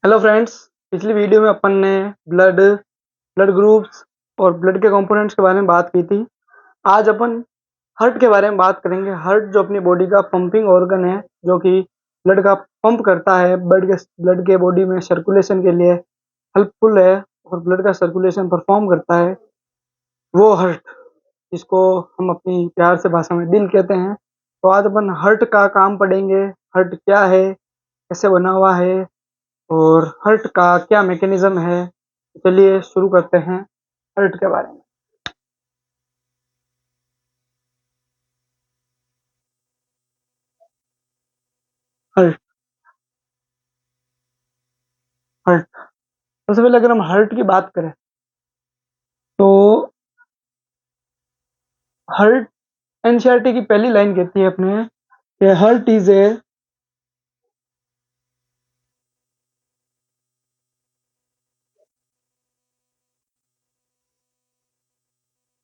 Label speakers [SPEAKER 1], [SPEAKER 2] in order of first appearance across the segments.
[SPEAKER 1] Hello friends. पिछली video में अपन ने ब्लड ब्लड ग्रुप्स और ब्लड के कंपोनेंट्स के बारे में बात की थी। आज अपन हार्ट के बारे में बात करेंगे। हार्ट जो अपनी बॉडी का पंपिंग ऑर्गन है, जो कि ब्लड का पंप करता है, ब्लड के बॉडी में सर्कुलेशन के लिए हेल्पफुल है और ब्लड का सर्कुलेशन परफॉर्म करता है, वो हार्ट, जिसको हम अपनी प्यार से भाषा में दिल कहते हैं। तो आज अपन हार्ट का काम पढ़ेंगे। हार्ट क्या है, कैसे बना हुआ है और हर्ट का क्या मैकेनिज्म है। चलिए शुरू करते हैं हर्ट के बारे में। हर्ट हर्ट सबसे पहले अगर हम हर्ट की बात करें तो हर्ट, एनसीईआरटी की पहली लाइन कहती है अपने कि heart is a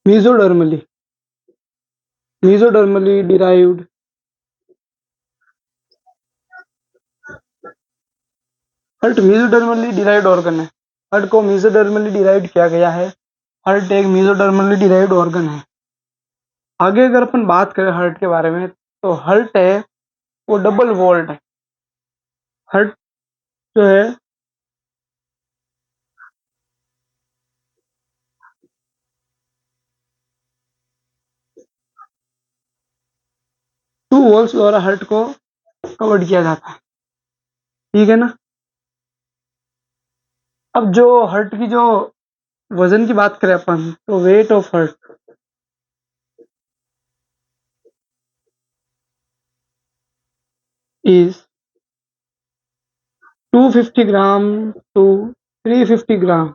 [SPEAKER 1] mesodermally mesodermally derived heart mesodermally derived organ है। हर्ट को मीजोडर्मली डिराइव्ड किया गया है। हर्ट एक मीजोडर्मली डिराइव्ड ऑर्गन है। आगे अगर अपन बात करें हर्ट के बारे में तो हर्ट है वो डबल वॉल्ड है। हर्ट जो है टू वॉल्स द्वारा हर्ट को कवर्ड किया जाता है। ठीक है ना। अब जो हर्ट की जो वजन की बात करें अपन तो weight of heart is 250 gram to 350 gram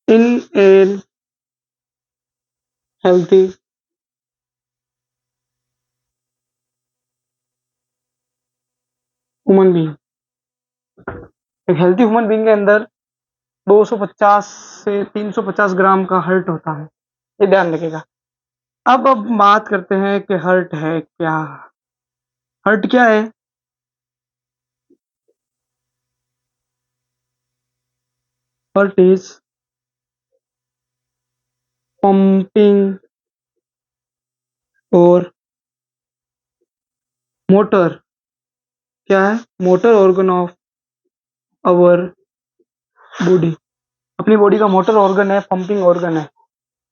[SPEAKER 1] in an healthy human being. एक हेल्थी ह्यूमन बीइंग के अंदर 250 से 350 ग्राम का हर्ट होता है, ये ध्यान रखिएगा। अब बात करते हैं कि हर्ट है क्या। हर्ट क्या है। हर्ट इज पंपिंग और मोटर। क्या है, motor organ of our body. अपनी बॉडी का मोटर ऑर्गन है, पंपिंग ऑर्गन है।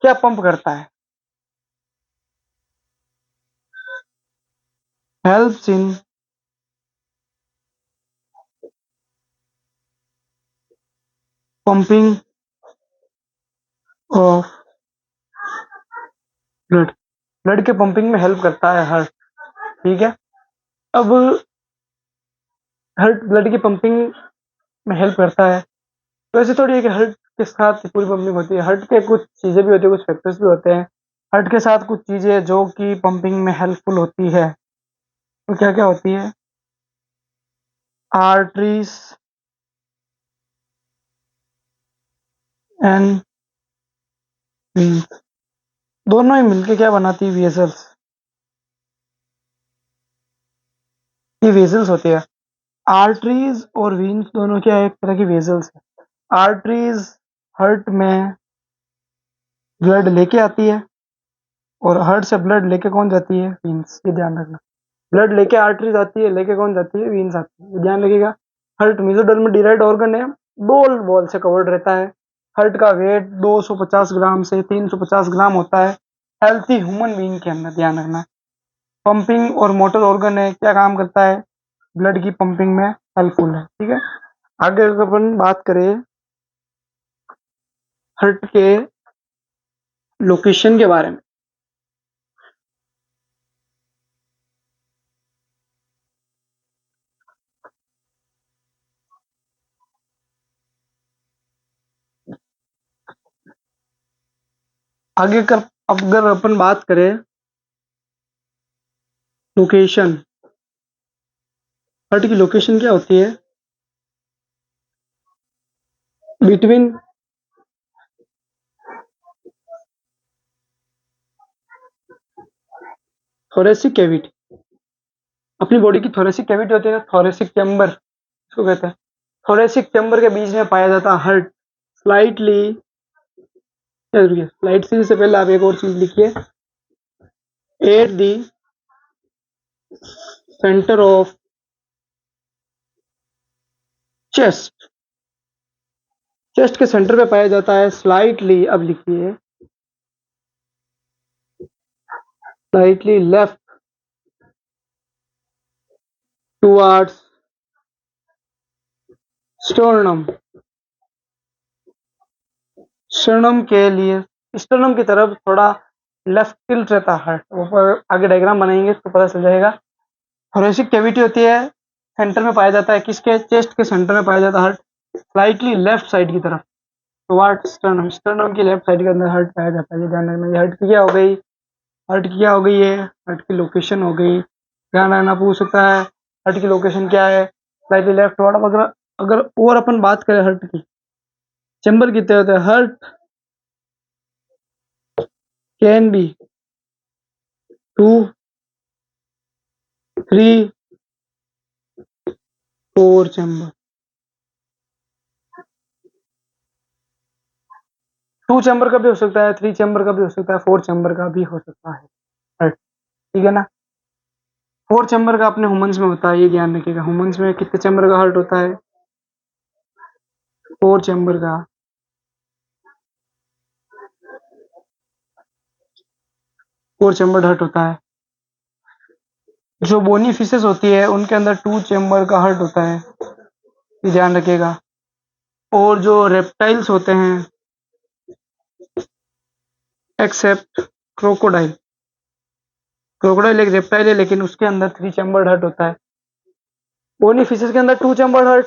[SPEAKER 1] क्या पंप करता है, helps in pumping of blood. Blood के पंपिंग में हेल्प करता है हार्ट। ठीक है। अब हार्ट ब्लड की पंपिंग में हेल्प करता है, तो ऐसे थोड़ी है कि हार्ट के साथ पूरी पंपिंग होती है। हार्ट के कुछ चीजें भी होती है, कुछ फैक्टर्स भी होते हैं हार्ट के साथ, कुछ चीजें जो कि पंपिंग में हेल्पफुल होती है। तो क्या क्या होती है, आर्टरीज एंड वेन्स, दोनों ही मिलके क्या बनाती है, वेसल्स। ये वेसल्स होती है। आर्टरीज और वेन्स दोनों क्या है, एक तरह की वेसल्स है। आर्टरीज हार्ट में ब्लड लेके आती है और हार्ट से ब्लड लेके कौन जाती है, वेन्स। ये ध्यान रखना। ब्लड लेके आर्टरीज आती है, लेके कौन जाती है, वेन्स आती है। ये ध्यान रखिएगा। हार्ट मेसोडर्म डिराइड ऑर्गन है, बॉल बॉल से कवर्ड रहता है। हार्ट का वेट 250 ग्राम से 350 ग्राम होता है हेल्थी ह्यूमन बीइंग के अंदर, ध्यान रखना। पंपिंग और मोटर ऑर्गन है, क्या काम करता है, ब्लड की पंपिंग में हेल्पफुल है। ठीक है। आगे अगर अपन बात करें हार्ट के लोकेशन के बारे में, आगे कर अगर अपन बात करें लोकेशन, हार्ट की लोकेशन क्या होती है, बिटवीन थोरेसिक कैविटी अपनी बॉडी की थोरेसिक कैविटी होती है ना, थोरेसिक चैम्बर इसको कहते हैं। थोरेसिक चैम्बर के बीच में पाया जाता है हार्ट। स्लाइटली स्लाइटली से पहले आप एक और चीज लिखिए, at the centre of chest, chest के सेंटर पे पाया जाता है। स्लाइटली, अब लिखिए slightly left towards sternum, sternum के लिए, स्टर्नम की तरफ थोड़ा लेफ्ट टिल्ट रहता है हार्ट। ऊपर आगे डायग्राम बनाएंगे तो पता चल जाएगा। थोरेसिक कैविटी होती है, सेंटर में पाया जाता है, किसके, चेस्ट के सेंटर में पाया जाता है हार्ट, स्लाइटली लेफ्ट साइड की तरफ टुवर्ड्स स्टर्नम, स्टर्नम की लेफ्ट साइड के अंदर हार्ट पाया जाता है। ये ध्यान रखना। ये हार्ट की क्या हो गई, हार्ट की क्या हो गई, ये हार्ट की लोकेशन हो गई। ध्यान रखना, पूछ सकता है हार्ट की लोकेशन क्या है, स्लाइटली लेफ्ट टुवर्ड। अगर अगर और अपन बात करें हार्ट की, चैम्बर कितने होते हैं, heart can be 2, 3, 4 chamber. 2 chamber का भी हो सकता है, 3 चैम्बर का भी हो सकता है, 4 चैम्बर का भी हो सकता है हार्ट, ठीक है ना। 4 चैम्बर का अपने ह्यूमंस में होता है, ये ध्यान रखिएगा। ह्यूमंस में कितने चैम्बर का हार्ट होता है, 4 चैम्बर का, 4 चैम्बर हार्ट होता है। जो बोनी फिशेस होती है उनके अंदर 2 चैम्बर का हार्ट होता है, ये ध्यान रखिएगा। और जो रेप्टाइल्स होते हैं, एक्सेप्ट क्रोकोडाइल, क्रोकोडाइल एक रेप्टाइल है लेकिन उसके अंदर 3 चैम्बर हार्ट होता है। बोनी फिशेस के अंदर 2 चैम्बर हार्ट,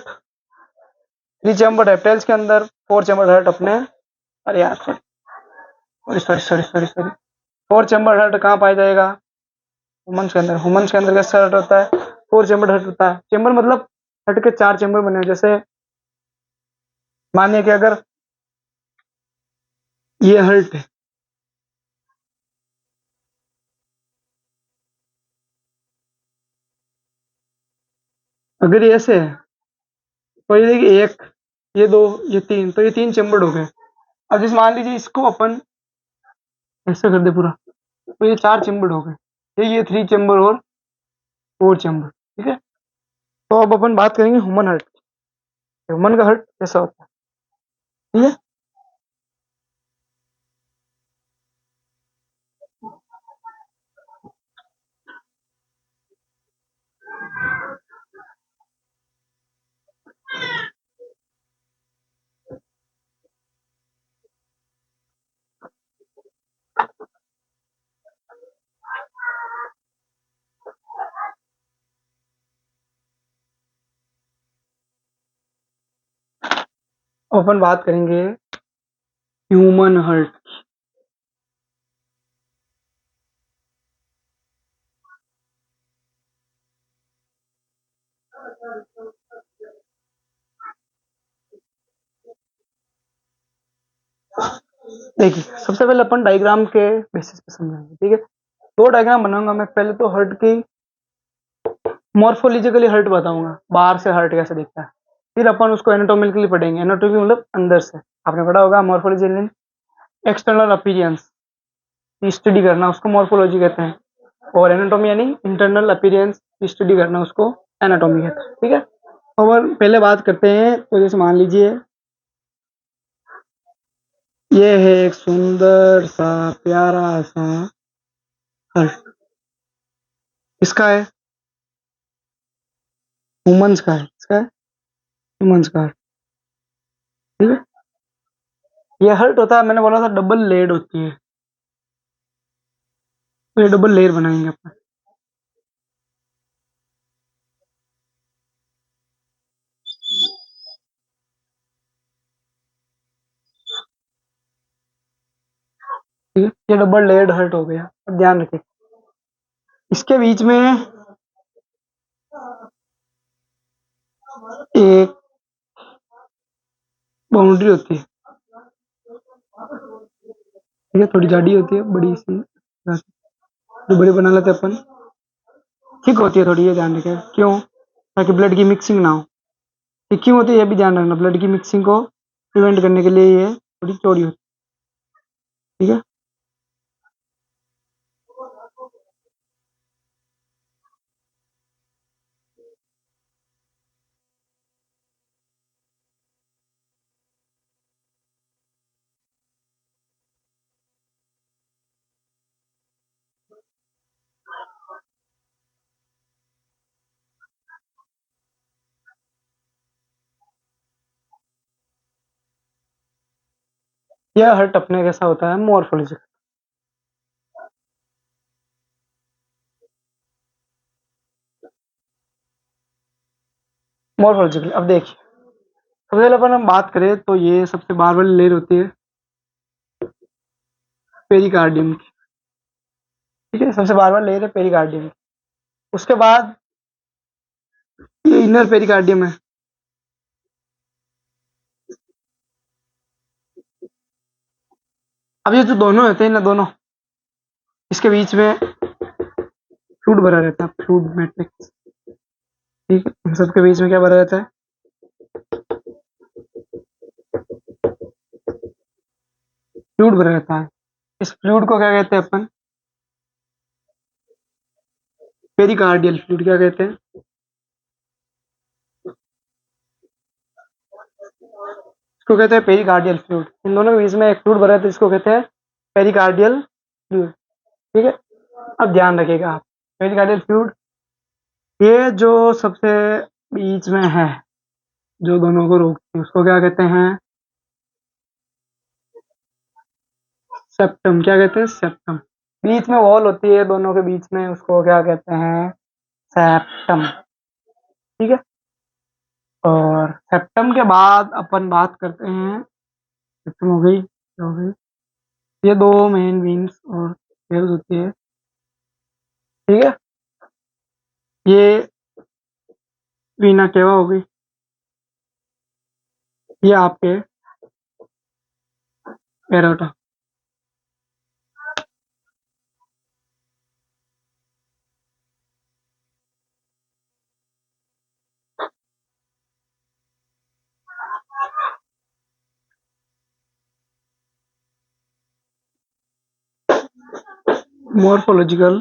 [SPEAKER 1] 3 चैम्बर रेप्टाइल्स के अंदर, 4 चैम्बर हार्ट अपने, अरे यार sorry sorry sorry sorry sorry, 4 chamber heart कहाँ पाया जाएगा, ह्यूमंस के अंदर। ह्यूमंस के अंदर कैसा हार्ट होता है, 4 चैम्बर हार्ट होता है। चैम्बर मतलब हार्ट के 4 चैम्बर बने हुए। जैसे मानिए कि अगर ये हार्ट है, अगर ये ऐसे है तो ये देखिए, एक, ये दो, ये तीन, तो ये 3 चैम्बर हो गए। अब जैसे मान लीजिए इसको अपन ऐसा कर दे पूरा, तो ये 4 चैम्बर हो गए। ये 3 चैम्बर और 4 चैम्बर, ठीक है। तो अब अपन बात करेंगे ह्यूमन हार्ट। ह्यूमन का हार्ट कैसा होता है, ठीक है। अब अपन बात करेंगे ह्यूमन हार्ट। देखिए सबसे पहले अपन डायग्राम के बेसिस पे समझेंगे, ठीक है। 2 डायग्राम बनाऊंगा मैं। पहले तो हार्ट की मॉर्फोलॉजिकली हार्ट बताऊंगा, बाहर से हार्ट कैसे दिखता है। फिर अपन उसको एनाटोमिकली पढ़ेंगे। एनाटोमी मतलब अंदर से, आपने पढ़ा होगा मॉर्फोलॉजी, एक्सटर्नल अपीयरेंस की स्टडी करना उसको मॉर्फोलॉजी कहते हैं, और एनाटोमी यानी इंटरनल अपीयरेंस की स्टडी करना उसको एनाटोमी कहते हैं, ठीक है। और पहले बात करते हैं, तो जैसे मान लीजिए ये है एक सुंदर सा प्यारा सा हार्ट, इसका है, ह्यूमंस का है, इसका है ह्यूमंस का हार्ट, ठीक है। ये हार्ट होता है, मैंने बोला था डबल लेड होती है, तो ये डबल लेयर बनाएंगे अपन। ठीक है, ये डबल लेयर्ड हार्ट हो गया। अब ध्यान रखिए, इसके बीच में एक बाउंड्री होती है, ठीक है, थोड़ी जाडी होती है, बड़ी सी, जो बड़े बना लेते हैं अपन। थिक होती है थोड़ी, ये ध्यान रखें क्यों, ताकि ब्लड की मिक्सिंग ना हो। ये क्यों होती है ये भी ध्यान रखना, ब्लड की मिक्सिंग को प्रिवेंट करने के लिए ये थोड़ी चौड़ी होती है, ठीक है। यह हर्ट अपने कैसा होता है, मॉर्फोलॉजिकल। मॉर्फोलॉजिकल, अब देखिए, सबसे पहले अपन हम बात करें तो ये सबसे बार वाली लेयर होती है पेरिकार्डियम की, ठीक है, सबसे बार वाली लेयर है पेरिकार्डियम की। उसके बाद ये इनर पेरिकार्डियम है। अब ये जो दोनों होते हैं ना, दोनों इसके बीच में फ्लूइड भरा रहता है, फ्लूइड मैट्रिक्स, ठीक है, इन सबके बीच में क्या भरा रहता है, फ्लूइड भरा रहता है। इस फ्लूइड को क्या कहते हैं अपन, पेरिकार्डियल फ्लूइड क्या कहते हैं, इसको कहते हैं पेरिकार्डियल फ्लूइड। इन दोनों के बीच में एक फ्लूइड भरा रहता है, इसको कहते हैं पेरिकार्डियल फ्लूइड, ठीक है। अब ध्यान रखिएगा आप, पेरिकार्डियल फ्लूइड ये जो सबसे बीच में है, जो दोनों को रोकती है, उसको क्या कहते हैं, सेप्टम, क्या कहते हैं, सेप्टम। बीच में वॉल होती है दोनों के बीच में, उसको क्या कहते हैं, सेप्टम, ठीक है। और सेप्टम के बाद अपन बात करते हैं, सेप्टम हो गई, क्या हो गई, ये दो मेन वेन्स और वेव्स होती है, ठीक है। ये वीना केवा हो गई, ये आपके एरोटा। मॉर्फोलॉजिकल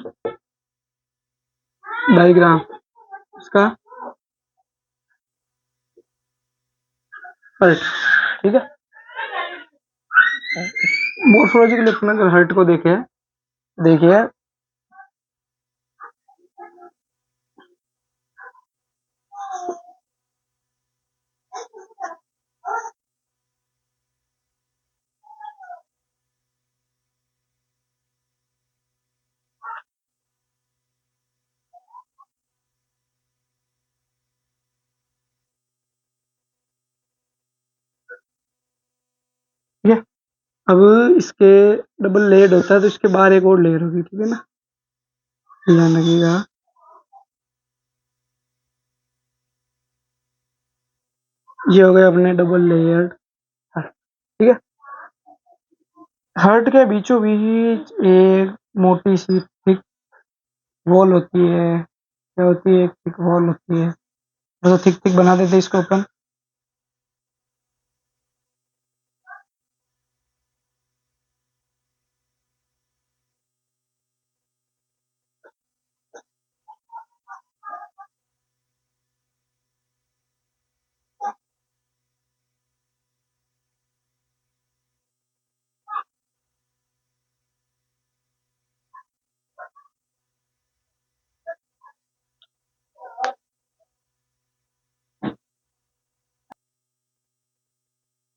[SPEAKER 1] डायग्राम इसका हर्ट, ठीक है। मॉर्फोलॉजिकल अपना अगर हर्ट को देखे, देखिए ठीक है। अब इसके डबल लेयर्ड होता है तो इसके बाहर एक और लेयर होगी, ठीक है ना, ध्यान रखिएगा। ये हो गया अपने डबल लेयर्ड हर्ट, ठीक है। हर्ट के बीचों बीच एक मोटी सी थिक वॉल होती है, क्या होती है, एक थिक वॉल होती है, तो थिक थिक बना देते हैं इसको अपन।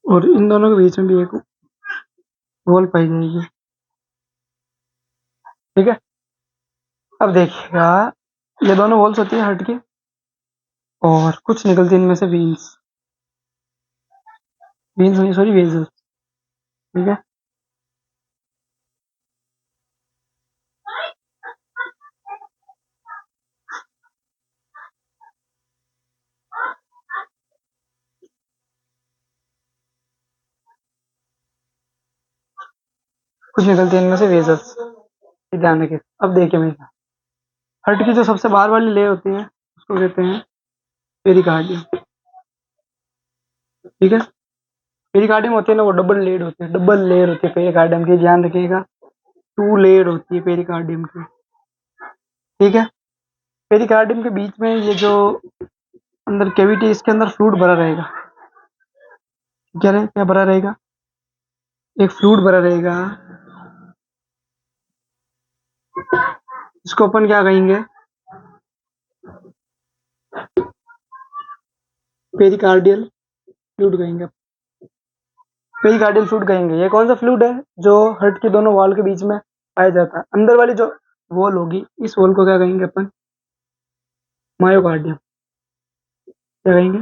[SPEAKER 1] और इन दोनों के बीच में भी एक वॉल पाई जाएगी, ठीक है। अब देखिएगा, ये दोनों वॉल्स होती है हर्ट की, और कुछ निकलती है इनमें से वेन्स, वेन्स नहीं सॉरी वेजल्स, ठीक है। कुछ निकलती है इनमें से वेजल्स, ध्यान रखिए। अब देखिए मेरा, हार्ट की जो सबसे बाहर वाली लेयर होती है उसको कहते हैं पेरिकार्डियम। ठीक है, पेरिकार्डियम होती है ना, वो डबल लेयर होती है पेरिकार्डियम की, ध्यान रखिएगा, 2 लेयर होती है पेरिकार्डियम की। ठीक है, पेरिकार्डियम के बीच में ये जो अंदर कैविटी है, इसके अंदर फ्लूइड भरा रहेगा। क्या भरा रहेगा? एक फ्लूइड भरा रहेगा, इसको अपन क्या कहेंगे? पेरिकार्डियल फ्लूइड कहेंगे। पेरिकार्डियल फ्लूइड कहेंगे। ये कौन सा फ्लूइड है? जो हार्ट के दोनों वॉल के बीच में पाया जाता है। अंदर वाली जो वॉल होगी, इस वॉल को क्या कहेंगे अपन? मायोकार्डियम। क्या कहेंगे?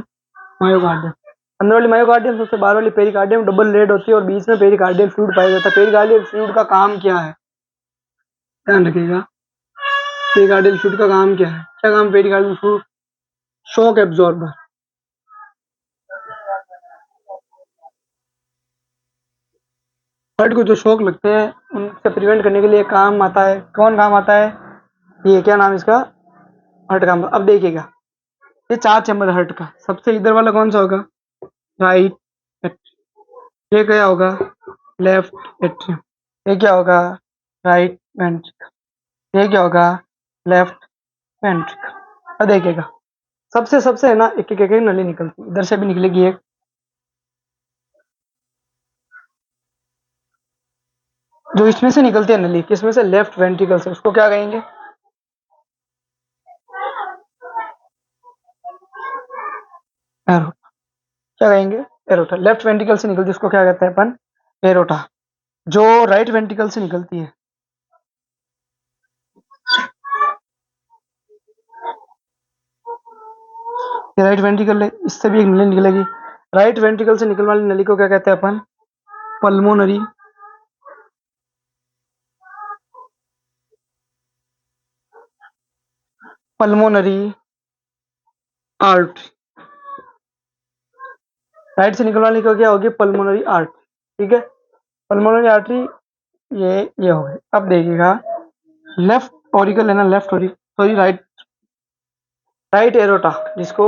[SPEAKER 1] मायोकार्डियम। अंदर वाली मायोकार्डियम, सबसे बाहर वाली पेरिकार्डियम, डबल लेड होती है और बीच में पेरिकार्डियल फ्लूइड पाया जाता है। पेरिकार्डियल फ्लूइड का काम क्या है? ध्यान रखिएगा, पेरिकार्डियल फ्लूइड का काम क्या है? क्या काम pericardial fluid? Shock absorber. Heart को जो शॉक लगते हैं उनसे प्रिवेंट करने के लिए काम आता है। कौन काम आता है? ये क्या नाम इसका? हार्ट काम। अब देखिएगा, ये 4 चैम्बर हार्ट का, सबसे इधर वाला कौन सा होगा? Right atrium. ये क्या होगा? Left atrium. ये क्या होगा? Right ventricle. ये क्या होगा? Left ventricle. अब देखिएगा, सबसे सबसे है ना, एक एक एक नली निकलती है, इधर से भी निकलेगी एक। जो इसमें से निकलती है नली, किसमें से? लेफ्ट वेंट्रिकल से, उसको क्या कहेंगे? एरोटा। क्या कहेंगे? एरोटा। लेफ्ट वेंट्रिकल से निकलती है, उसको क्या कहते हैं अपन? एरोटा। जो राइट वेंट्रिकल से निकलती है, ये राइट वेंट्रिकल है, इससे भी एक नली निकलेगी। राइट वेंट्रिकल से निकलने वाली नली को क्या कहते हैं अपन? Pulmonary pulmonary artery. राइट से निकलने वाली को क्या होगी? Pulmonary artery. ठीक है, पल्मोनरी आर्टरी, ये हो गई। अब देखिएगा, लेफ्ट ऑरिकल है ना, left auricle, sorry, right right aorta, जिसको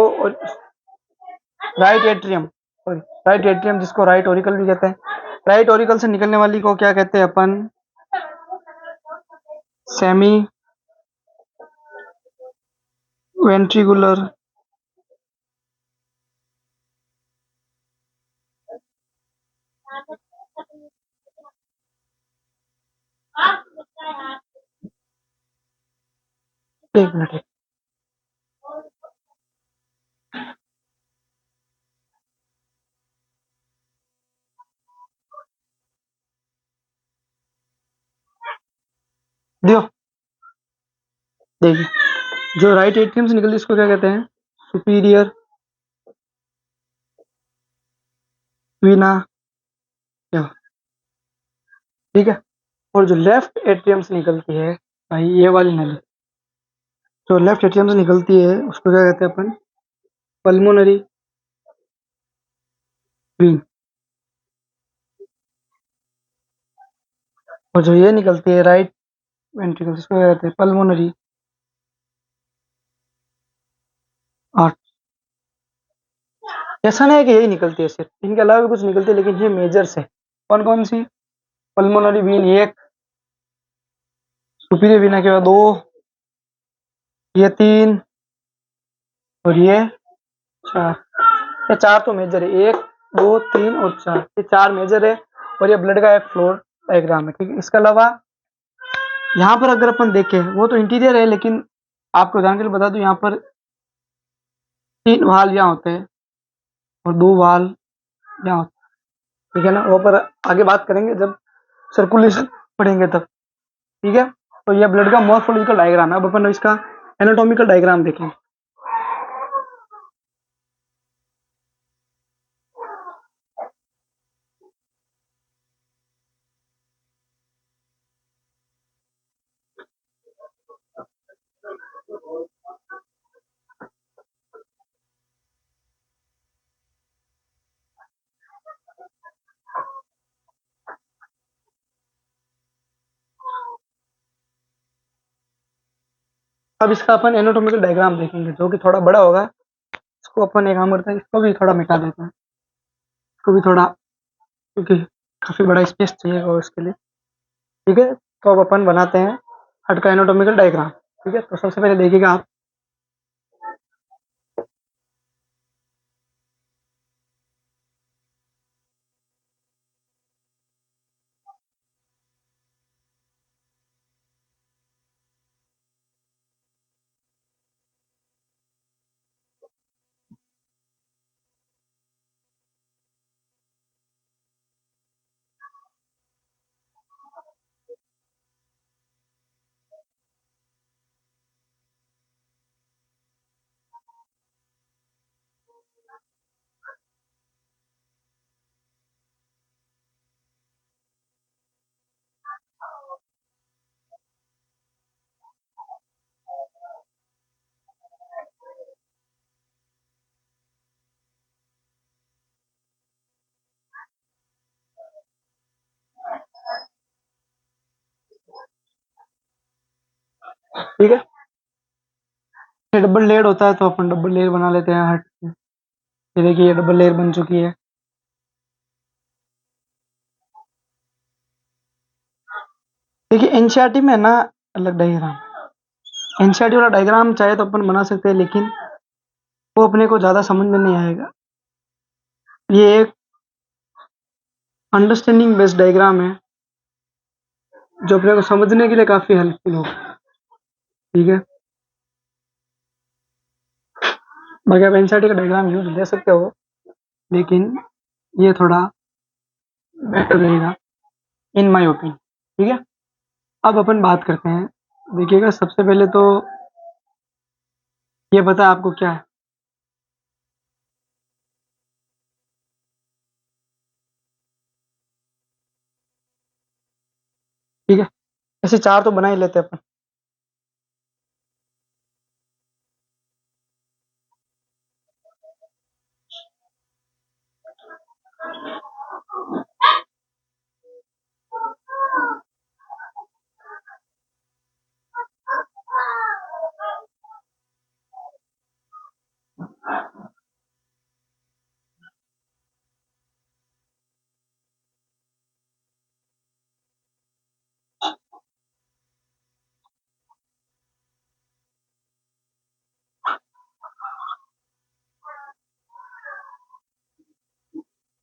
[SPEAKER 1] right atrium, sorry, right atrium, जिसको राइट ऑरिकल भी कहते हैं। राइट ऑरिकल से निकलने वाली को क्या कहते हैं अपन? सेमी वेंट्रिकुलर एक मिनट, दियो। देखिए, जो राइट एट्रियम से निकलती है इसको क्या कहते हैं? सुपीरियर वीना क्या? ठीक है, और जो लेफ्ट एट्रियम से निकलती है भाई, ये वाली नली, जो लेफ्ट एट्रियम से निकलती है उसको क्या कहते हैं अपन? Pulmonary Wien. और जो ये निकलती है राइट वेंट्रिकल, इसको क्या कहते हैं? Pulmonary art. ऐसा नहीं है कि यही निकलती है, सिर्फ इनके अलावा भी कुछ निकलती है, लेकिन ये मेजर्स है। कौन कौन सी? पल्मोनरी वीन एक, सुपीरियर वीना के बाद 2, ये 3, और ये 4। ये 4 तो मेजर है, 1, 2, 3 और 4, ये 4 मेजर है। और ये ब्लड का एक फ्लोर डायग्राम है। ठीक है, इसके अलावा यहाँ पर अगर अपन देखें, वो तो इंटीरियर है, लेकिन आपको उदाहरण के लिए बता दूं, यहाँ पर 3 वाल यहाँ होते हैं और 2 वाल यहाँ होते हैं। ठीक है ना, वो पर आगे बात करेंगे जब सर्कुलेशन पढ़ेंगे तब। ठीक है, तो ये ब्लड का मॉर्फोलॉजिकल डायग्राम है। अब अपन इसका एनाटॉमिकल डायग्राम देखें। अब इसका अपन एनाटॉमिकल डायग्राम देखेंगे, जो कि थोड़ा बड़ा होगा। इसको अपन एक काम करते हैं, इसको भी थोड़ा मिटा देते हैं, इसको भी थोड़ा, क्योंकि काफ़ी बड़ा स्पेस चाहिए और इसके लिए। ठीक है, तो अब अपन बनाते हैं हार्ट का एनाटॉमिकल डायग्राम। ठीक है, तो सबसे पहले देखिएगा आप। ठीक है, ये डबल लेयर होता है, तो अपन डबल लेयर बना लेते हैं हार्ट की। ये देखिए, ये डबल लेयर बन चुकी है। देखिए एनसीईआरटी में है ना अलग डायग्राम, एनसीईआरटी वाला डायग्राम चाहे तो अपन बना सकते हैं, लेकिन वो अपने को ज़्यादा समझ में नहीं आएगा। ये एक अंडरस्टैंडिंग बेस्ड डायग्राम है, जो अपने को समझने के लिए काफ़ी हेल्पफुल होगा। ठीक है, बाकी आप एनसीईआरटी का डायग्राम यूज ले सकते हो, लेकिन ये थोड़ा बेटर रहेगा इन माय ओपिनियन। ठीक है, अब अपन बात करते हैं। देखिएगा, सबसे पहले तो ये पता है आपको क्या है? ठीक है, ऐसे चार तो बना ही लेते हैं अपन।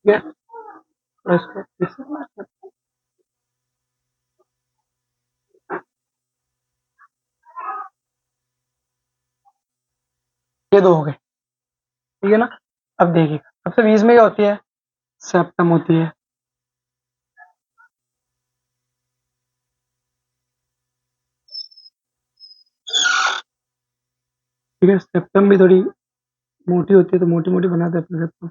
[SPEAKER 1] ठीक है, और इसको ये दो हो गए। ठीक है ना, अब देखिएगा, सबसे बीच में क्या होती है? सेप्टम होती है। ठीक है, सेप्टम भी थोड़ी मोटी होती है, तो मोटी मोटी बनाते हैं अपने सेप्टम।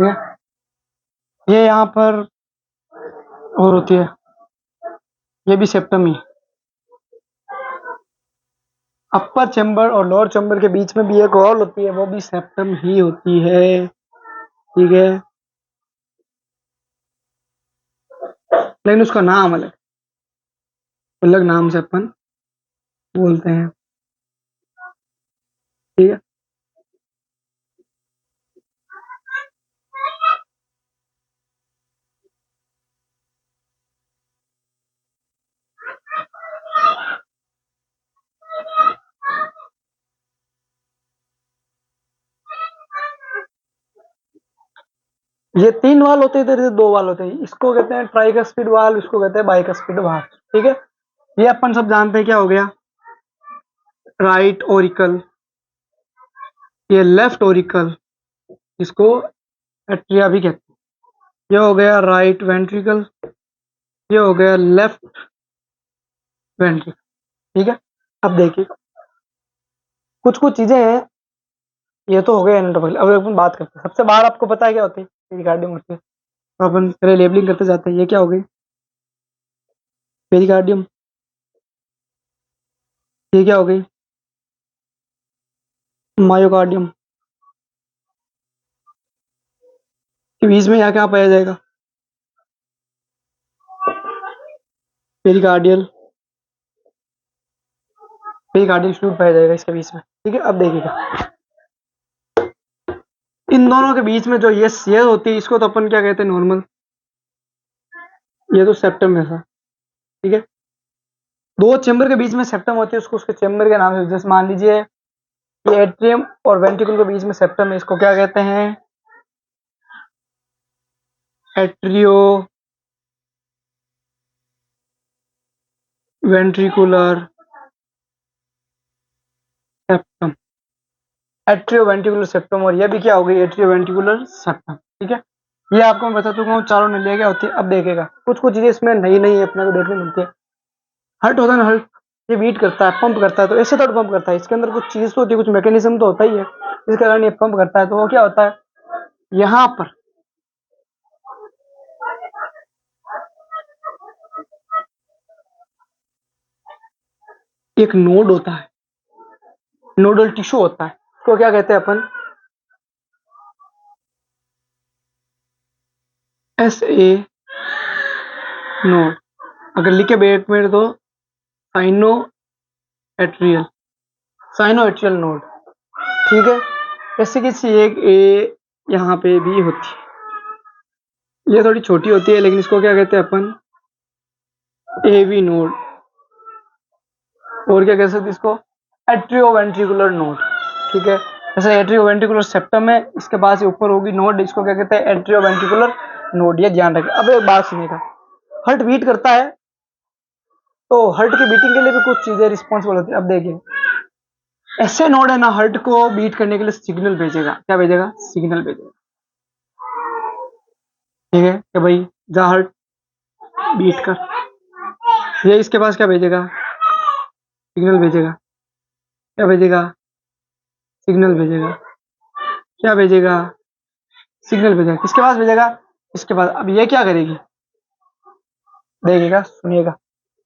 [SPEAKER 1] ठीक है, ये यहाँ पर और होती है, ये भी सेप्टम ही। अपर चैम्बर और लोअर चैम्बर के बीच में भी एक वॉल होती है, वो भी सेप्टम ही होती है। ठीक है, लेकिन उसका नाम अलग, अलग नाम से अपन बोलते हैं। ठीक है, ये तीन वाल होते हैं, इधर इधर दो वाल होते हैं। इसको कहते हैं ट्राइकस्पिड वाल, इसको कहते हैं बाइकस्पिड वाल। ठीक है, ये अपन सब जानते हैं क्या हो गया? राइट ओरिकल, ये लेफ्ट ओरिकल, इसको एट्रिया भी कहते हैं। ये हो गया राइट वेंट्रिकल, ये हो गया लेफ्ट वेंट्रिकल। ठीक है, अब देखिए कुछ कुछ चीजें हैं, ये तो हो गया एनाटॉमिकल। अब अपन बात करते हैं सबसे बाहर, आपको पता है क्या होती है, पेरिकार्डियम होती है। तो अपन पहले लेबलिंग करते जाते हैं, ये क्या हो गई, पेरिकार्डियम। ये क्या हो गई, मायोकार्डियम। के बीच में यहाँ क्या पाया जाएगा, पेरिकार्डियल, पेरिकार्डियल फ्लूइड पाया जाएगा इसके बीच में। ठीक है, अब देखिएगा इन दोनों के बीच में जो ये होती है, इसको तो अपन क्या कहते हैं, नॉर्मल। ये तो सेप्टम है सर। ठीक है, दो चेंबर के बीच में सेप्टम होती है, उसको उसके चेंबर के नाम से, जैसे मान लीजिए ये एट्रियम और वेंट्रिकल के बीच में सेप्टम है, इसको क्या कहते हैं, atrio ventricular septum, atrio ventricular septum. और ये भी क्या हो गई, एट्रियो वेंट्रिकुलर सेप्टम। ठीक है, ये आपको मैं बता चुका हूँ चारों नलियाँ क्या होती है। अब देखेगा कुछ कुछ चीजें इसमें नई नई अपने को देखने मिलती है। हर्ट होता है ना, हर्ट, ये बीट करता है, पंप करता है, तो ऐसे थोड़ा पंप करता है, इसके अंदर कुछ चीज तो होती है, कुछ मैकेनिज्म तो होता ही है, इसके कारण ये पंप करता है। तो वो क्या होता है, यहाँ पर एक नोड होता है, नोडल टिश्यू होता है, उसको क्या कहते हैं अपन, एस ए नोड। अगर लिखे बैठ में तो cyano atrial, cyano atrial node. ठीक है, ऐसे किसी एक ए यहाँ पे भी होती है, ये थोड़ी छोटी होती है, लेकिन इसको क्या कहते हैं अपन, एवी नोड। और क्या कह सकते हैं इसको, एट्रियोवेंट्रिकुलर नोड। ठीक है, जैसे एट्रियोवेंट्रिकुलर सेप्टम है, इसके पास ऊपर होगी नोड, इसको क्या कहते हैं, एट्रियोवेंट्रिकुलर नोड। ये ध्यान रखें। अब एक बात सुनिएगा, हार्ट बीट करता है, तो हार्ट की बीटिंग के लिए भी कुछ चीजें रिस्पॉन्सिबल होती है। अब देखिए ऐसे नोड है ना, हार्ट को बीट करने के लिए सिग्नल भेजेगा, क्या भेजेगा, सिग्नल भेजेगा। ठीक है कि भाई जा हार्ट बीट कर, ये इसके पास क्या भेजेगा, सिग्नल भेजेगा। क्या भेजेगा, सिग्नल भेजेगा। क्या भेजेगा, सिग्नल भेजेगा। किसके पास भेजेगा, इसके पास। अब ये क्या करेगी, देखिएगा, सुनिएगा,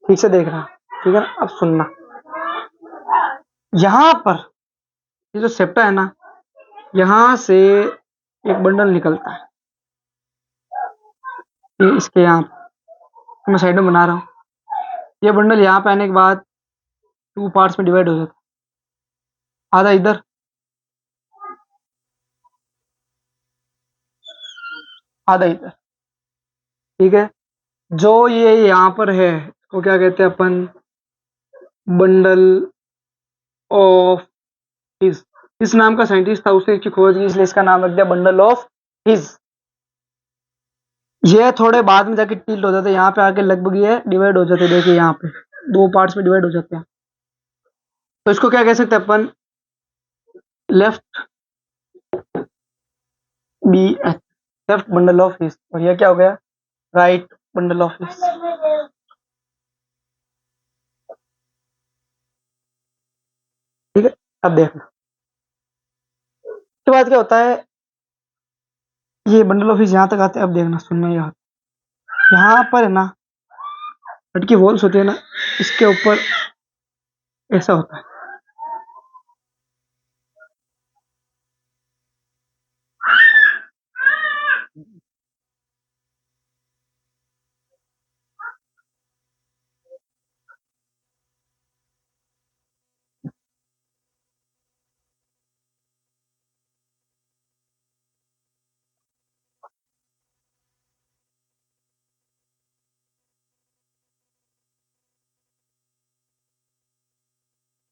[SPEAKER 1] ठीक से देखना। ठीक है ना, अब सुनना, यहां पर ये जो सेप्टा है ना, यहां से एक बंडल निकलता है, ये इसके यहाँ मैं साइड में बना रहा हूँ। ये बंडल यहाँ पे आने के बाद टू पार्ट्स में डिवाइड हो जाता है, आधा इधर, आधा इधर। ठीक है, जो ये यहाँ पर है, इसको क्या कहते हैं अपन, बंडल ऑफ हिज। इस नाम का साइंटिस्ट था, उसने इसकी खोज की, इसलिए इसका नाम रख दिया बंडल ऑफ हिज। ये थोड़े बाद में जाके टिल्ट हो जाते हैं, यहाँ पे आके लगभग ये डिवाइड हो जाते हैं। देखिए यहाँ पे दो पार्ट्स में डिवाइड हो जाते हैं, तो इसको क्या कह सकते हैं अपन, left B H, left bundle of His. और ये क्या हो गया, राइट बंडल ऑफ हिज। ठीक है, अब देखना उसके बाद क्या होता है, ये बंडल ऑफ हिज यहाँ तक आते हैं। अब देखना, सुनना, यहाँ पर है ना, हट की वॉल्स होती है ना, इसके ऊपर ऐसा होता है।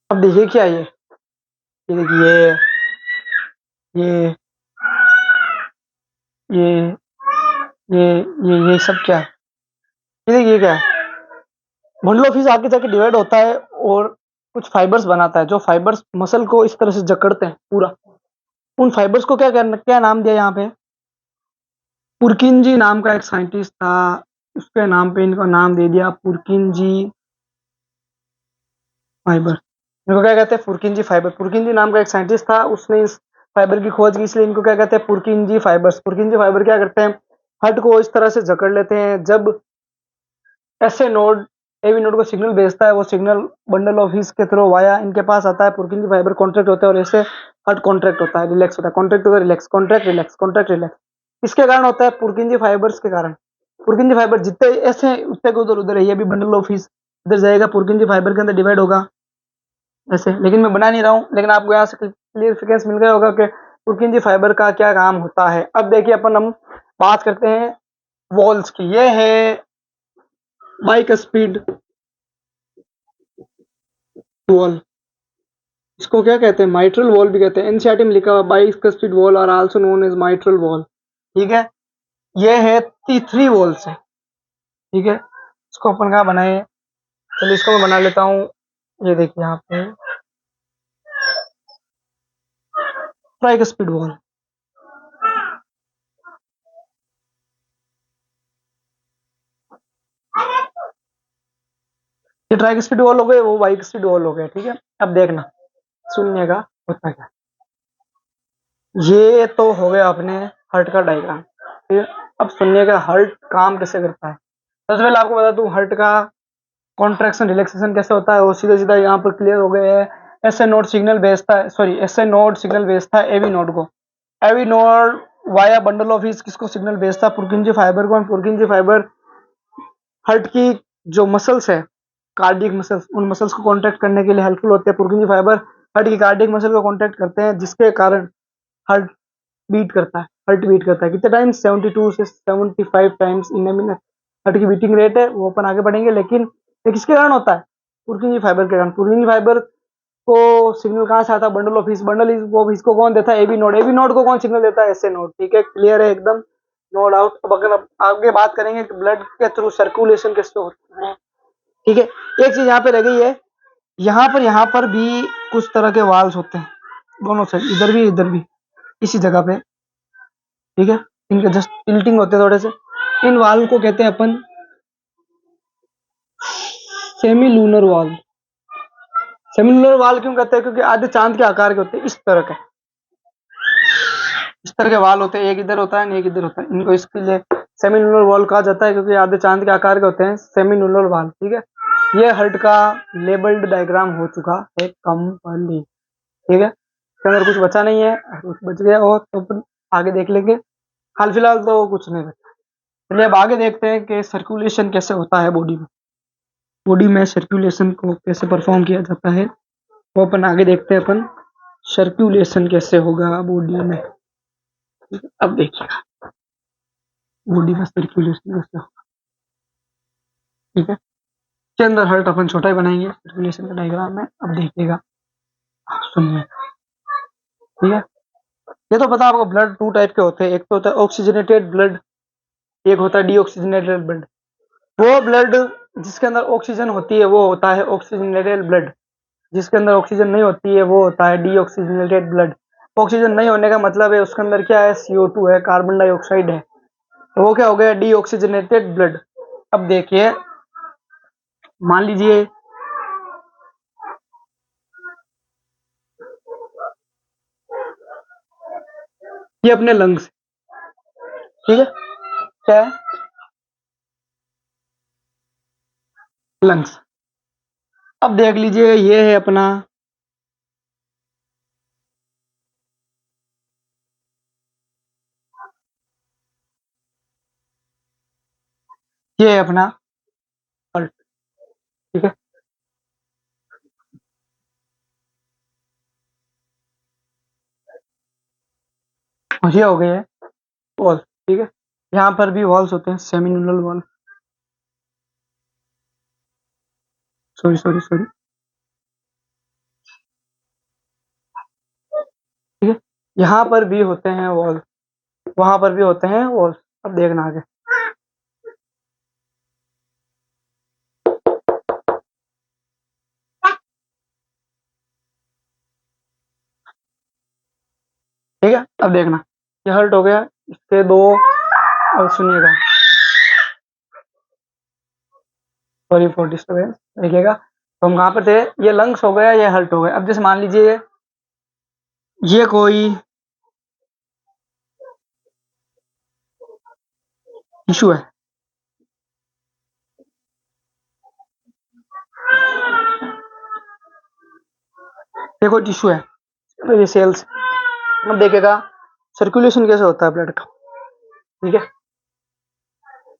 [SPEAKER 1] अब देखिए क्या है ये देखिए, ये ये ये ये सब क्या है, ये देखिए क्या है, बंडल ऑफ फिश आगे जाके डिवाइड होता है और कुछ फाइबर्स बनाता है, जो फाइबर्स मसल को इस तरह से जकड़ते हैं पूरा। उन फाइबर्स को क्या करना, क्या नाम दिया यहाँ पे, पुरकिंजी नाम का एक साइंटिस्ट था, उसके नाम पे इनको नाम दे दिया पुरकिंजी फाइबर। इनको क्या कहते हैं? पुरकिंजी फाइबर। पुरकिंजी नाम का एक साइंटिस्ट था, उसने इस फाइबर की खोज की, इसलिए इनको क्या कहते हैं? पुरकिंजी फाइबर्स। पुरकिंजी फाइबर क्या करते हैं? हट को इस तरह से जकड़ लेते हैं, जब ऐसे नोड एवी नोड को सिग्नल भेजता है, वो सिग्नल बंडल ऑफ हीस के थ्रू वाया इनके पास आता है, पुरकिंजी फाइबर कॉन्ट्रैक्ट होता है और ऐसे हट कॉन्ट्रैक्ट होता है, रिलैक्स होता है, कॉन्ट्रैक्ट होता है, relax, contract, relax, contract, relax. किसके कारण होता है? पुरकिंजी फाइबर्स के कारण। पुरकिंजी फाइबर जितने ऐसे उतने को उधर उधर है, ये भी बंडल ऑफ हीस इधर जाएगा, पुरकिंजी फाइबर के अंदर डिवाइड होगा ऐसे, लेकिन मैं बना नहीं रहा हूँ, लेकिन आपको यहाँ से क्लियरिफिकेशन मिल गया होगा कि पुरकिंजी फाइबर का क्या काम होता है। अब देखिए अपन हम बात करते हैं वॉल्स की। ये है बाइक स्पीड वॉल, इसको क्या कहते हैं? माइट्रल वॉल भी कहते हैं। एनसीईआरटी में लिखा हुआ bicuspid valve are also known as mitral valve. ठीक है, ये है T3 वॉल से। ठीक है, इसको अपन कहाँ बनाए? चलिए इसको मैं बना लेता हूँ। ये देखिए यहाँ पे बाइक स्पीड वॉल। ये ट्राइक स्पीड वॉल हो गए, वो बाइक स्पीड वॉल हो गए। ठीक है, अब देखना सुनिएगा होता क्या। ये तो हो गया अपने हर्ट का डायग्राम। फिर अब सुनिएगा हर्ट काम कैसे करता है। सबसे पहले आपको बता दूं हर्ट का कॉन्ट्रैक्शन रिलैक्सेशन कैसे होता है, वो सीधा सीधा यहाँ पर क्लियर हो गए हैं। ऐसे नोड सिग्नल भेजता है, सॉरी ऐसे नोड सिग्नल भेजता है एवी नोड को। AV node via bundle of His किसको सिग्नल भेजता है? पुरकिंजी फाइबर को। पुरकिंजी फाइबर हर्ट की जो मसल्स है, कार्डियक मसल्स, उन मसल्स को कॉन्ट्रैक्ट करने के लिए हेल्पफुल होते हैं। पुरकिंजी फाइबर हर्ट की कार्डियक मसल को कॉन्ट्रैक्ट करते हैं, जिसके कारण हर्ट बीट करता है। हर्ट बीट करता है कितने टाइम्स? 72 से 75 times in a minute heart की बीटिंग रेट है, वो अपन आगे बढ़ेंगे। लेकिन ये किसके कारण होता है? पुरकिंजी फाइबर के कारण। पुरकिंजी फाइबर को सिग्नल कहाँ से आता है? Bundle of his. Bundle of his को कौन देता है? AB node. एबी नोड को कौन सिग्नल देता है? SA node. ठीक है, क्लियर है एकदम, नो डाउट। अब अगर आगे बात करेंगे कि ब्लड के थ्रू सर्कुलेशन कैसे होता है। ठीक है, एक चीज यहाँ पे रह गई है, यहाँ पर भी कुछ तरह के वाल्स होते हैं, दोनों साइड, इधर भी इधर भी, इसी जगह पे। ठीक है, इनके जस्ट टिल्टिंग होते हैं थोड़े से। इन वाल्व को कहते हैं अपन semilunar valve. Semilunar valve क्यों कहते हैं? क्योंकि आधे चांद के आकार के होते हैं, इस तरह के, इस तरह के वाल होते हैं, एक इधर होता है एक इधर होता है। इनको इसके लिए सेमी लूनर वाल कहा जाता है, क्योंकि आधे चांद के आकार के होते हैं, सेमी लूनर वाल। ठीक है, ये हर्ट का लेबल्ड डायग्राम हो चुका है कंप्लीट। ठीक है, इसके अंदर कुछ बचा नहीं है, कुछ बच गया हो तो अपन आगे देख लेंगे। हाल फिलहाल तो कुछ नहीं बचा। चलिए अब आगे देखते हैं कि सर्कुलेशन कैसे होता है बॉडी में। बॉडी में सर्कुलेशन को कैसे परफॉर्म किया जाता है वो अपन आगे देखते हैं। अपन सर्कुलेशन कैसे होगा बॉडी में, अब देखिए बॉडी में सर्कुलेशन कैसे होगा। ठीक है, इसके अंदर हर्ट अपन छोटा ही बनाएंगे सर्कुलेशन का डायग्राम में, अब देखिएगा, सुनिए। ठीक है, ये तो पता आपको ब्लड टू टाइप के होते हैं, एक तो होता है ऑक्सीजनेटेड ब्लड, एक होता है डीऑक्सीजनेटेड ब्लड। वो ब्लड जिसके अंदर ऑक्सीजन होती है वो होता है ऑक्सीजनेटेड ब्लड, जिसके अंदर ऑक्सीजन नहीं होती है वो होता है डीऑक्सीजनेटेड ब्लड। ऑक्सीजन नहीं होने का मतलब है उसके अंदर क्या है? CO2 है, कार्बन डाइऑक्साइड है, तो वो क्या हो गया? Deoxygenated blood. अब देखिए, मान लीजिए ये अपने लंग्स, ठीक है, क्या है? लंग्स। अब देख लीजिए ये है अपना, ये है अपना हार्ट। ठीक है, और ये हो गए है वॉल्स। ठीक है, यहाँ पर भी वॉल्स होते हैं, seminal wall, sorry sorry sorry. ठीक है, यहाँ पर भी होते हैं वॉल्स, वहां पर भी होते हैं वॉल्स। अब देखना आगे। ठीक है, अब देखना, ये हर्ट हो गया, इसके दो, अब सुनिएगा, सॉरी फॉर डिस्टर्बेंस। देखिएगा तो हम कहाँ पर थे, ये लंग्स हो गया, ये हार्ट हो गया। अब जैसे मान लीजिए ये कोई टिश्यू है, ये कोई टिश्यू है, तो ये सेल्स। अब देखिएगा सर्कुलेशन कैसे होता है ब्लड का। ठीक है,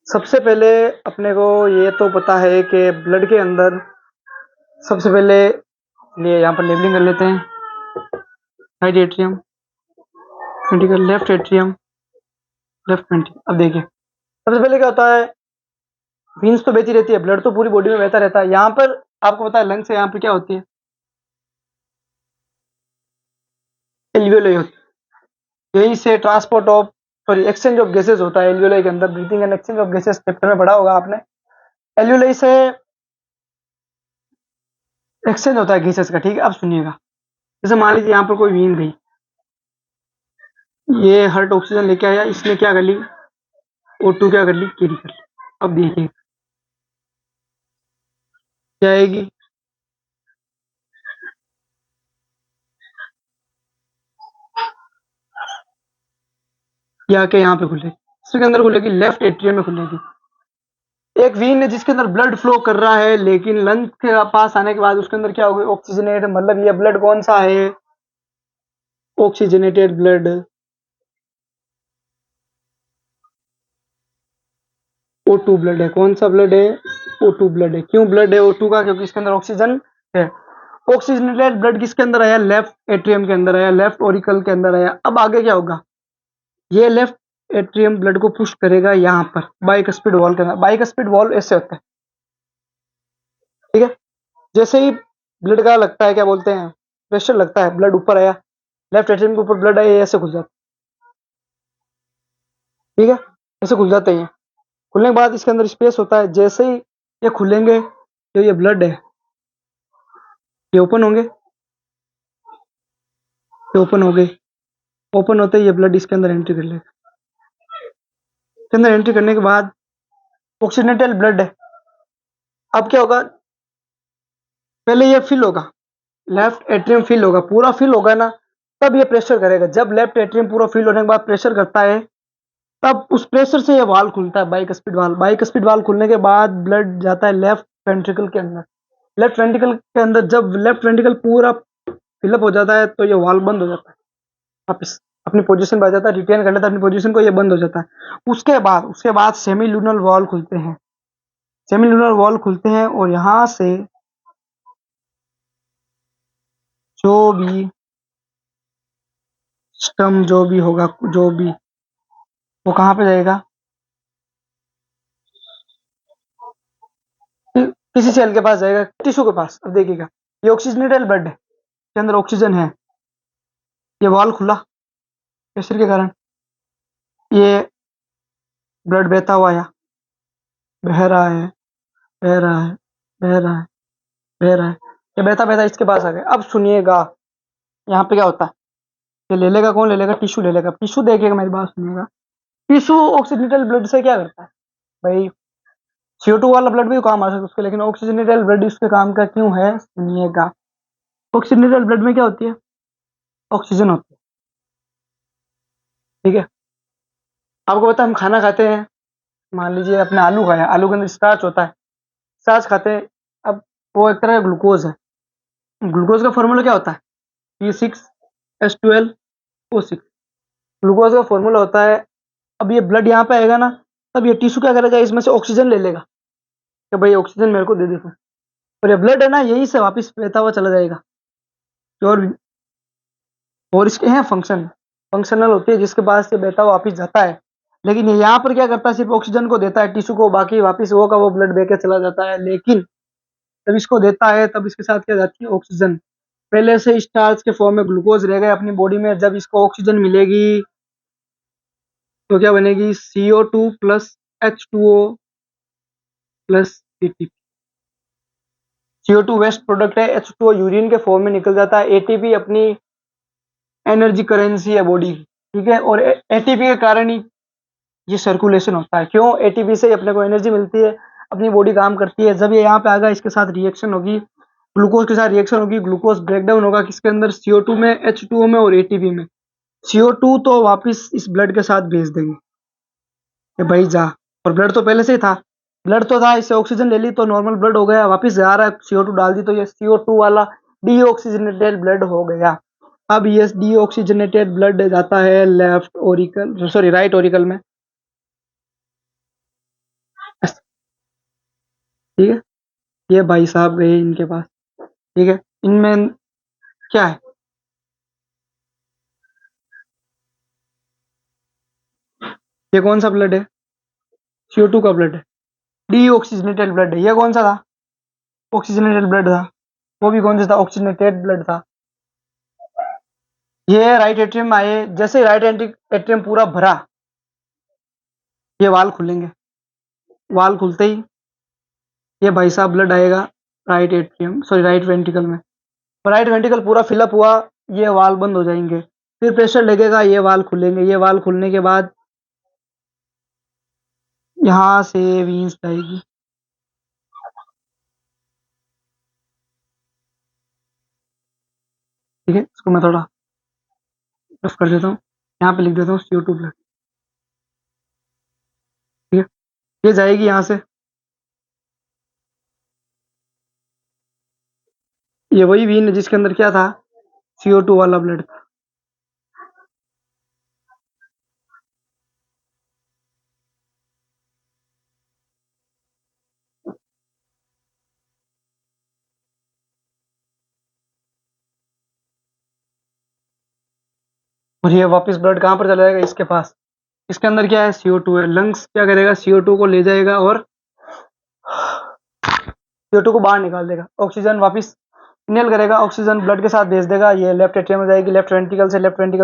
[SPEAKER 1] सबसे पहले अपने को ये तो पता है कि ब्लड के अंदर सबसे पहले लिए यहाँ पर लेबलिंग कर लेते हैं। Right atrium, ventricle, left atrium, left ventricle. अब देखिए सबसे पहले क्या होता है, वेन्स तो बहती रहती है, ब्लड तो पूरी बॉडी में बहता रहता है। यहाँ पर आपको पता है लंग्स से यहाँ पर क्या होती है, एल्वियोलाई होती है। यहीं से transport of sorry exchange of gases होता है एल्वियोलाई के अंदर। Breathing and exchange of gases chapter में पढ़ा होगा आपने। एल्वियोलाई से एक्सचेंज होता है गैसेज का। ठीक है, अब सुनिएगा, जैसे मान लीजिए यहाँ पर कोई वेन गई, ये हार्ट ऑक्सीजन लेके आया, इसने क्या कर ली, O2 क्या कर ली, कैरी कर ली। अब देखिए क्या आएगी, ये आके यहाँ पे खुलेगी, इसके अंदर खुलेगी, लेफ्ट एट्रियम में खुलेगी। एक वेन है जिसके अंदर ब्लड फ्लो कर रहा है, लेकिन लंग के पास आने के बाद उसके अंदर क्या होगा, ऑक्सीजनेट, मतलब ये ब्लड कौन सा है, ऑक्सीजनेटेड ब्लड। O2 ब्लड है। कौन सा ब्लड है, O2 ब्लड है। क्यों ब्लड है O2 का, क्योंकि इसके अंदर ऑक्सीजन है। ऑक्सीजनेटेड ब्लड किसके अंदर आया, लेफ्ट एट्रियम के अंदर आया, लेफ्ट ऑरिकल के अंदर आया। अब आगे क्या होगा, ये लेफ्ट एट्रियम ब्लड को पुश करेगा यहाँ पर बाइकस्पिड वॉल के अंदर। बाइकस्पिड वॉल ऐसे होता है। ठीक है, जैसे ही ब्लड का लगता है, क्या बोलते हैं, प्रेशर लगता है, ब्लड ऊपर आया, लेफ्ट एट्रियम के ऊपर ब्लड आया, ऐसे खुल जाता है। ठीक है, ऐसे खुल जाते हैं। खुलने के बाद इसके अंदर स्पेस होता है, जैसे ही ये खुलेंगे तो ये ब्लड है, ये ओपन होंगे, ये ओपन हो गए। ओपन होते ही ये ब्लड इसके अंदर एंट्री कर लेगा। इसके अंदर एंट्री करने के बाद ऑक्सीजनेटेड ब्लड है। अब क्या होगा, पहले ये फिल होगा, लेफ्ट एट्रियम फिल होगा, पूरा फिल होगा ना, तब ये प्रेशर करेगा। जब लेफ्ट एट्रियम पूरा फिल होने के बाद प्रेशर करता है, तब उस प्रेशर से ये वाल खुलता है, बाइकस्पिड वाल। बाइकस्पिड वाल खुलने के बाद ब्लड जाता है लेफ्ट वेंट्रिकल के अंदर। लेफ्ट वेंट्रिकल के अंदर जब लेफ्ट वेंट्रिकल पूरा फिलअप हो जाता है, तो ये वाल बंद हो जाता है, वापस अपनी पोजीशन पर आ जाता है, रिटेन कर लेता है अपनी पोजीशन को, ये बंद हो जाता है। उसके बाद सेमीलुनल वॉल खुलते हैं। सेमीलुनल वॉल खुलते हैं और यहाँ से जो भी स्टम जो भी होगा, जो भी, वो कहाँ पे जाएगा, किसी सेल के पास जाएगा, टिश्यू के पास। अब देखिएगा ये ऑक्सीजनेटेड ब्लड है, के अंदर ऑक्सीजन है, ये वॉल खुला प्रेशर के कारण, ये ब्लड बहता हुआ आया, बह रहा है, बह रहा है, बह रहा है, बह रहा है, ये बहता बहता इसके पास आ गया। अब सुनिएगा यहाँ पे क्या होता है, ये ले लेगा, कौन ले लेगा, टिश्यू ले लेगा। टिश्यू देखिएगा, मेरी बात सुनिएगा, टिश्यू ऑक्सीजनेटेड ब्लड से क्या करता है भाई, CO2 वाला ब्लड भी काम आ सकता है उसको, लेकिन ऑक्सीजनेटेड ब्लड उसके काम का क्यों है, सुनिएगा। ऑक्सीजनेटेड ब्लड में क्या होती है, ऑक्सीजन होती है। ठीक है, आपको पता है हम खाना खाते हैं, मान लीजिए अपने आलू खाया, आलू के अंदर स्टार्च होता है, स्टार्च खाते हैं। अब वो एक तरह का ग्लूकोज है। ग्लूकोज का फॉर्मूला क्या होता है, P6H12O6, ग्लूकोज का फॉर्मूला होता है। अब ये ब्लड यहाँ पे आएगा ना, तब ये टिश्यू क्या करेगा, इसमें से ऑक्सीजन ले लेगा कि भाई ऑक्सीजन मेरे को दे दे तू। और ये ब्लड है ना, यहीं से वापस बहता हुआ चला जाएगा। और इसके हैं फंक्शन, फंक्शनल होती है, जिसके बाद से बहता हुआ वापस जाता है। लेकिन ये यहाँ पर क्या करता है, सिर्फ ऑक्सीजन को देता है टिश्यू को, बाकी वापस वो का वो ब्लड बह के चला जाता है। लेकिन जब इसको देता है, तब इसके साथ क्या जाती है, ऑक्सीजन। पहले से स्टार्च के फॉर्म में ग्लूकोज रह गए अपनी बॉडी में, जब इसको ऑक्सीजन मिलेगी तो क्या बनेगी, CO2 plus H2O plus ATP। CO2 waste product है, H2O यूरिन के फॉर्म में निकल जाता है, ATP अपनी एनर्जी करेंसी है बॉडी की। ठीक है, और ATP के कारण ही ये सर्कुलेशन होता है। क्यों, ATP से ही अपने को एनर्जी मिलती है। अपनी बॉडी काम करती है। जब ये यहाँ पे आएगा, इसके साथ रिएक्शन होगी, ग्लूकोज के साथ रिएक्शन होगी, ग्लूकोज ब्रेकडाउन होगा किसके अंदर, CO2 में, H2O में और ATP में। CO2 तो वापस इस ब्लड के साथ भेज देंगे कि भाई जा, और ब्लड तो पहले से ही था, ब्लड तो था, इससे ऑक्सीजन ले ली तो नॉर्मल ब्लड हो गया, वापस जा रहा है, CO2 डाल दी तो ये CO2 वाला डीऑक्सीजनेटेड ब्लड हो गया। अब ये डीऑक्सीजनेटेड ब्लड जाता है left Oracle, sorry right Oracle में, ठीक है। ये भाई साहब गए इनके पास, ठीक है। इनमें क्या है, ये कौन सा ब्लड है, CO2 का ब्लड है, डीऑक्सीजनेटेड ब्लड है। ये कौन सा था, ऑक्सीजनेटेड ब्लड था, वो भी कौन सा था, ऑक्सीजनेटेड ब्लड था। ये राइट एट्रियम में आए, जैसे राइट एट्रियम पूरा भरा, ये वाल खुलेंगे, वाल खुलते ही ये भाई साहब ब्लड आएगा right atrium, sorry right ventricle में, राइट वेंट्रिकल पूरा फिलअप हुआ, ये वाल बंद हो जाएंगे, फिर प्रेशर लगेगा, ये वाल खुलेंगे, ये वाल खुलने के बाद यहाँ से वीन्स जाएगी, ठीक है। इसको मैं थोड़ा रफ कर देता हूँ, यहाँ पे लिख देता हूँ CO2 ब्लड, ठीक है। ये जाएगी यहाँ से, ये वही वीन है जिसके अंदर क्या था, CO2 वाला ब्लड था। और ये वापस ब्लड कहाँ पर चला जाएगा, इसके पास, इसके अंदर क्या है, CO2 है। लंग्स क्या करेगा, CO2 को ले जाएगा और CO2 को बाहर निकाल देगा, ऑक्सीजन वापस इनहेल करेगा, ऑक्सीजन ब्लड के साथ भेज देगा, ये लेफ्ट एट्रियम में जाएगी, लेफ्ट वेंट्रिकल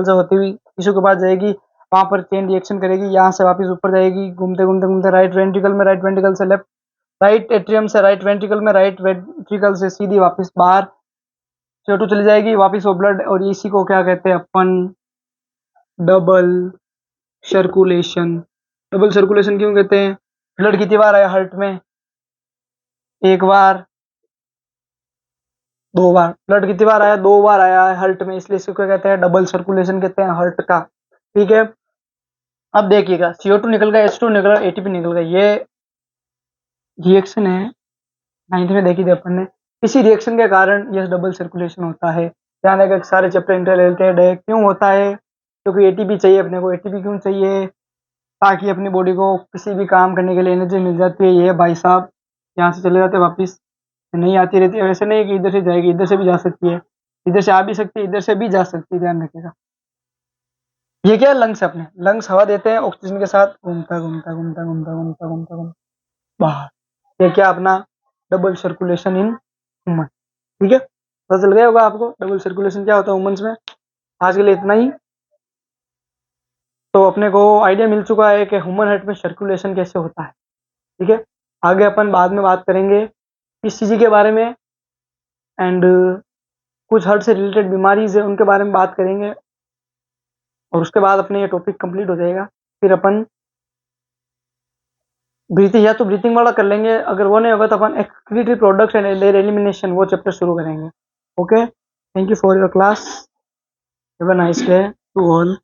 [SPEAKER 1] से होती हुई टिश्यू के पास जाएगी, वहां पर चेन रिएक्शन करेगी, यहाँ से वापस ऊपर जाएगी, घूमते घूमते घूमते राइट वेंट्रिकल में, राइट वेंट्रिकल से लेफ्ट, राइट एट्रियम से राइट वेंट्रिकल में, राइट वेंट्रिकल से सीधी वापस बाहर CO2 चली जाएगी, वापस वो ब्लड, और इसी को क्या कहते हैं अपन, डबल सर्कुलेशन। डबल सर्कुलेशन क्यों कहते हैं, ब्लड कितनी बार आया हार्ट में, एक बार, दो बार, ब्लड कितनी बार आया, दो बार आया है हार्ट में, इसलिए इसको क्या कहते हैं, डबल सर्कुलेशन कहते हैं हार्ट का, ठीक है। अब देखिएगा, CO2 निकल गया, H2 निकल गया, ATP निकल गया, ये रिएक्शन है, 9th में देखी थी अपन ने। इसी रिएक्शन के कारण ये डबल सर्कुलेशन होता है। ध्यान रखिएगा, सारे चैप्टर इंटर रिलेटेड है। क्यों होता है, क्योंकि ATP चाहिए अपने को। ATP क्यों चाहिए, ताकि अपनी बॉडी को किसी भी काम करने के लिए एनर्जी मिल जाती है। ये भाई साहब यहाँ से चले जाते वापिस, नहीं आती रहती है, वैसे नहीं कि इधर से जाएगी, इधर से भी जा सकती है, इधर से आ भी सकती है, इधर से भी जा सकती है, ध्यान रखिएगा। ये क्या है, लंग्स है अपने, लंग्स हवा देते हैं ऑक्सीजन के साथ, घूमता घूमता घूमता घूमता घूमता घूमता घूमता बाहर। ये क्या अपना डबल सर्कुलेशन इन ह्यूमन, ठीक है। पता चल गया होगा आपको डबल सर्कुलेशन क्या होता है ह्यूमंस में। आज के लिए इतना ही। तो अपने को आइडिया मिल चुका है कि ह्यूमन हार्ट में सर्कुलेशन कैसे होता है, ठीक है। आगे अपन बाद में बात करेंगे इस चीज़ के बारे में, एंड कुछ हार्ट से रिलेटेड बीमारीज है उनके बारे में बात करेंगे, और उसके बाद अपने ये टॉपिक कंप्लीट हो जाएगा। फिर अपन ब्रीथिंग, या तो ब्रीथिंग वाला कर लेंगे, अगर वो नहीं होगा तो अपन excretory products and their elimination वो चैप्टर शुरू करेंगे। Okay, thank you for your class, have a nice day to all.